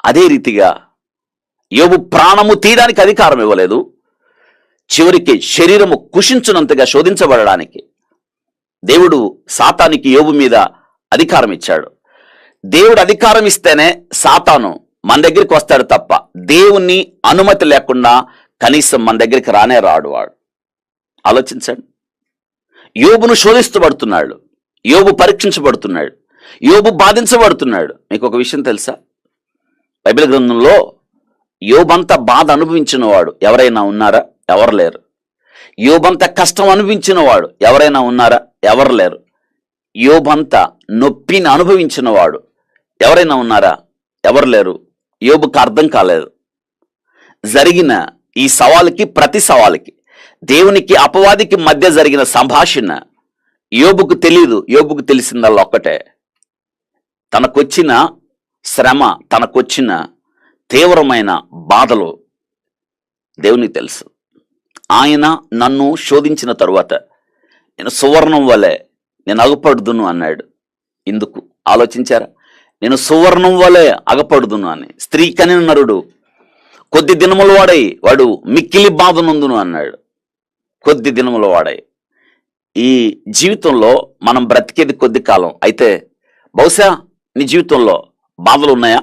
అదే రీతిగా యోబు ప్రాణము తీయడానికి అధికారం ఇవ్వలేదు. చివరికి శరీరము కుషించునంతగా శోధించబడడానికి దేవుడు సాతానికి యోబు మీద అధికారం ఇచ్చాడు. దేవుడు అధికారం ఇస్తేనే సాతాను మన దగ్గరికి వస్తాడు తప్ప దేవుని అనుమతి లేకుండా కనీసం మన దగ్గరికి రానే రాడు వాడు. ఆలోచించండి. యోబును శోధిస్తబడుతున్నాడు, యోబు పరీక్షించబడుతున్నాడు, యోబు బాధించబడుతున్నాడు. మీకు ఒక విషయం తెలుసా? బైబిల్ గ్రంథంలో యోబంత బాధ అనుభవించిన వాడు ఎవరైనా ఉన్నారా? ఎవరు లేరు. యోబంత కష్టం అనుభవించిన వాడు ఎవరైనా ఉన్నారా? ఎవరు లేరు. యోబంత నొప్పిని అనుభవించిన వాడు ఎవరైనా ఉన్నారా? ఎవరు లేరు. యోబుకు అర్థం కాలేదు. జరిగిన ఈ సవాలుకి, ప్రతి సవాలుకి, దేవునికి అపవాదికి మధ్య జరిగిన సంభాషణ యోబుకు తెలియదు. యోబుకు తెలిసిందల్లా ఒక్కటే, తనకొచ్చిన శ్రమ, తనకొచ్చిన తీవ్రమైన బాధలు దేవునికి తెలుసు. ఆయన నన్ను శోధించిన తరువాత నేను సువర్ణం వలె నేను అగపడుదును అన్నాడు. ఇందుకు ఆలోచించారా? నేను సువర్ణం వలె అగపడుదును అని. స్త్రీ కనిన నరుడు కొద్ది దినముల వాడై వాడు మిక్కిలి బాధ నొందును అన్నాడు. కొద్ది దినముల వాడై. ఈ జీవితంలో మనం బ్రతికేది కొద్ది కాలం. అయితే బహుశా నీ జీవితంలో బాధలు ఉన్నాయా?